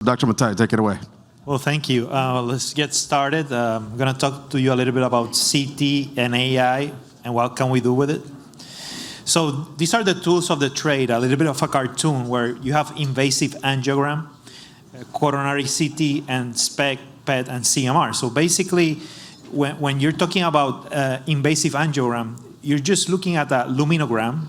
Dr. Mattei, take it away. Well, thank you. Let's get started. I'm going to talk to you a little bit about CT and AI and what can we do with it. So these are the tools of the trade, a little bit of a cartoon where you have invasive angiogram, coronary CT, and SPECT, PET, and CMR. So basically, when you're talking about invasive angiogram, you're just looking at a luminogram.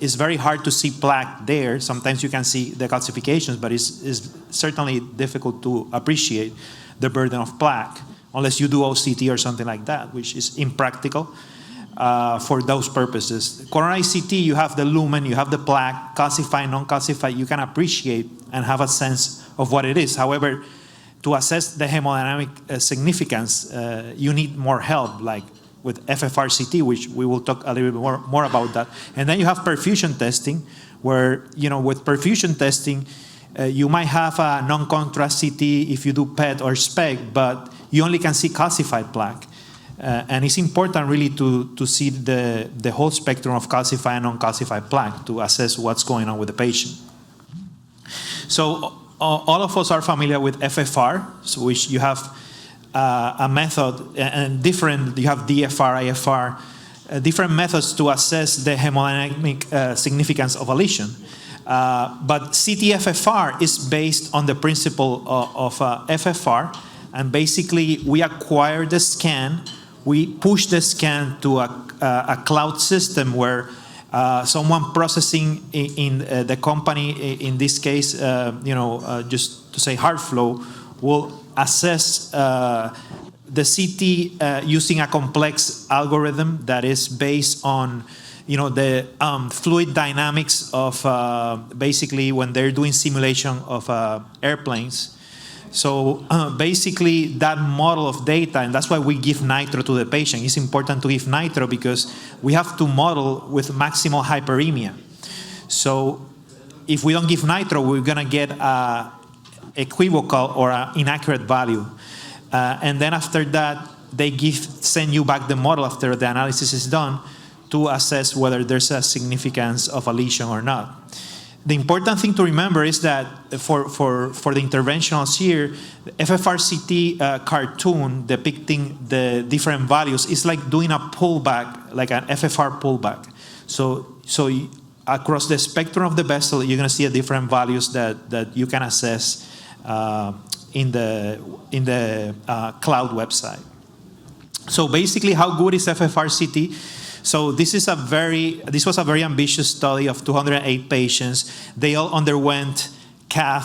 It's very hard to see plaque there. Sometimes you can see the calcifications, but it's certainly difficult to appreciate the burden of plaque unless you do OCT or something like that, which is impractical for those purposes. Coronary CT, you have the lumen, you have the plaque, calcified, non-calcified. You can appreciate and have a sense of what it is. However, to assess the hemodynamic significance, you need more help, like with FFRCT, which we will talk a little bit more about that. And then you have perfusion testing, where, with perfusion testing, you might have a non-contrast CT if you do PET or SPECT, but you only can see calcified plaque. And it's important really to see the whole spectrum of calcified and non-calcified plaque to assess what's going on with the patient. So all of us are familiar with FFR, so which you have a method, and different, you have DFR, IFR, different methods to assess the hemodynamic significance of a lesion. But CT-FFR is based on the principle of FFR, and basically we acquire the scan, we push the scan to a cloud system where someone processing in the company, in this case, just to say HeartFlow, will assess the CT using a complex algorithm that is based on the fluid dynamics of basically when they're doing simulation of airplanes. So basically that model of data, and that's why we give nitro to the patient. It's important to give nitro because we have to model with maximal hyperemia. So if we don't give nitro, we're going to get equivocal or an inaccurate value. And then after that, they send you back the model after the analysis is done to assess whether there's a significance of a lesion or not. The important thing to remember is that for the interventionals here, the FFRCT cartoon depicting the different values is like doing a pullback, like an FFR pullback. So across the spectrum of the vessel, you're going to see different values that you can assess in the cloud website. So basically, how good is FFRCT? So this was a very ambitious study of 208 patients. They all underwent CAD,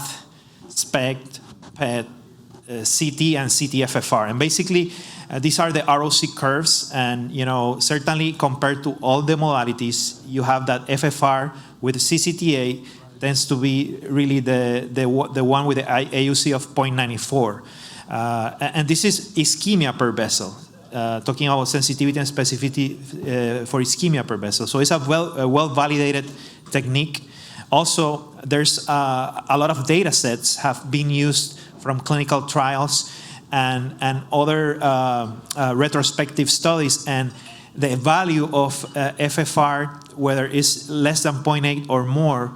SPECT, PET, CT, and CT-FFR. And basically, these are the ROC curves. And certainly compared to all the modalities, you have that FFR with CCTA tends to be really the one with the AUC of 0.94. And this is ischemia per vessel. Talking about sensitivity and specificity for ischemia per vessel. So it's a well-validated technique. Also, there's a lot of data sets have been used from clinical trials and other retrospective studies, and the value of FFR, whether it's less than 0.8 or more,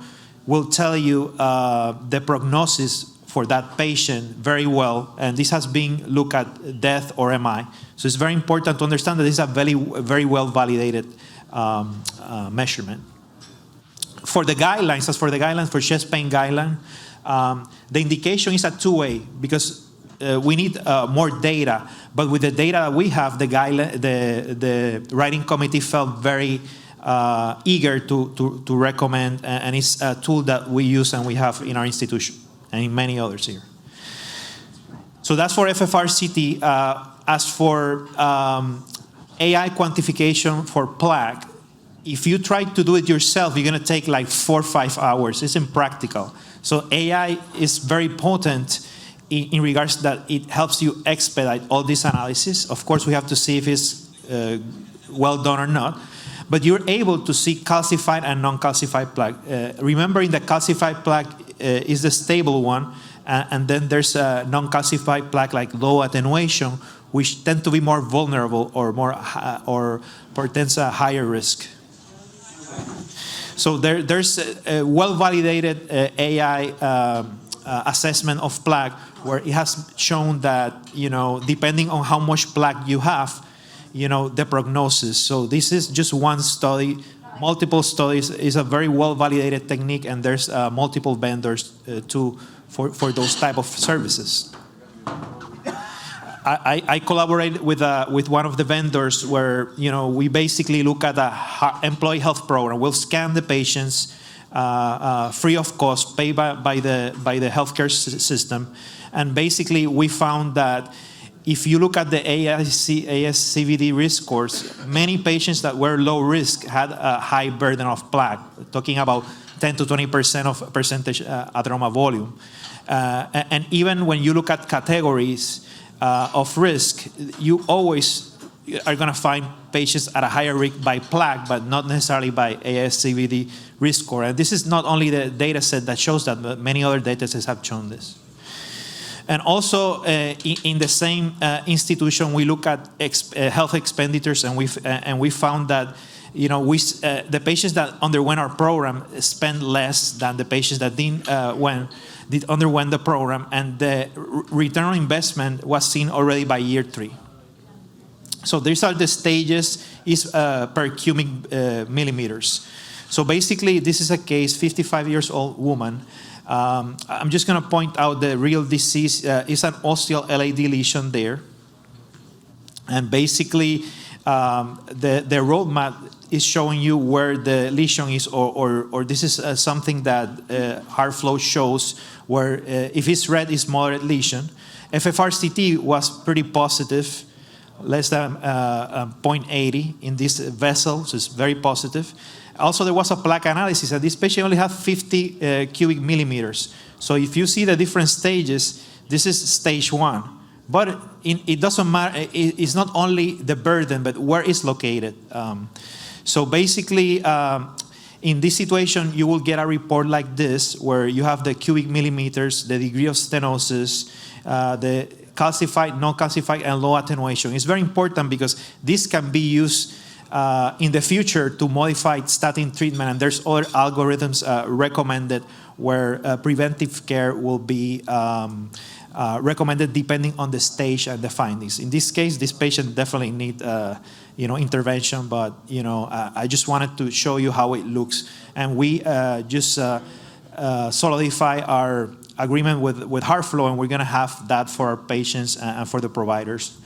will tell you the prognosis for that patient very well, and this has been looked at death or MI. So it's very important to understand that this is a very well validated measurement. For the guidelines, for chest pain guideline, the indication is a two-way because we need more data. But with the data that we have, the writing committee felt very eager to recommend, and it's a tool that we use and we have in our institution and in many others here. So that's for FFRCT. As for AI quantification for plaque, if you try to do it yourself, you're going to take like 4 or 5 hours. It's impractical. So AI is very potent in regards that it helps you expedite all this analysis. Of course, we have to see if it's well done or not. But you're able to see calcified and non-calcified plaque. Remembering that calcified plaque is the stable one, and then there's a non-calcified plaque like low attenuation, which tend to be more vulnerable or portends a higher risk. So there's a well-validated AI assessment of plaque, where it has shown that, depending on how much plaque you have, the prognosis. So this is just one study. Multiple studies is a very well-validated technique, and there's multiple vendors for those type of services. I collaborate with one of the vendors where we basically look at a employee health program. We'll scan the patients free of cost, paid by the healthcare system, and basically we found that if you look at the ASCVD risk scores, many patients that were low risk had a high burden of plaque, talking about 10 to 20% of percentage adenoma volume. And even when you look at categories of risk, you always are going to find patients at a higher risk by plaque, but not necessarily by ASCVD risk score. And this is not only the data set that shows that, but many other data sets have shown this. And also, in the same institution, we look at health expenditures, and we found that the patients that underwent our program spent less than the patients that underwent the program, and the return on investment was seen already by year 3. So these are the stages per cubic millimeters. So basically, this is a case, 55 years old woman. I'm just going to point out the real disease is an ostial LAD lesion there. And basically, the roadmap is showing you where the lesion is, or this is something that HeartFlow shows, where if it's red, it's moderate lesion. FFRCT was pretty positive, less than 0.80 in this vessel, so it's very positive. Also, there was a plaque analysis, and this patient only had 50 cubic millimeters. So if you see the different stages, this is stage 1. But it doesn't matter, it's not only the burden, but where it's located. So basically, in this situation, you will get a report like this, where you have the cubic millimeters, the degree of stenosis, the calcified, non-calcified, and low attenuation. It's very important because this can be used in the future to modify statin treatment, and there's other algorithms recommended where preventive care will be recommended depending on the stage and the findings. In this case, this patient definitely need intervention, but I just wanted to show you how it looks, and we just solidify our agreement with HeartFlow, and we're going to have that for our patients and for the providers.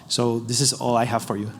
So this is all I have for you.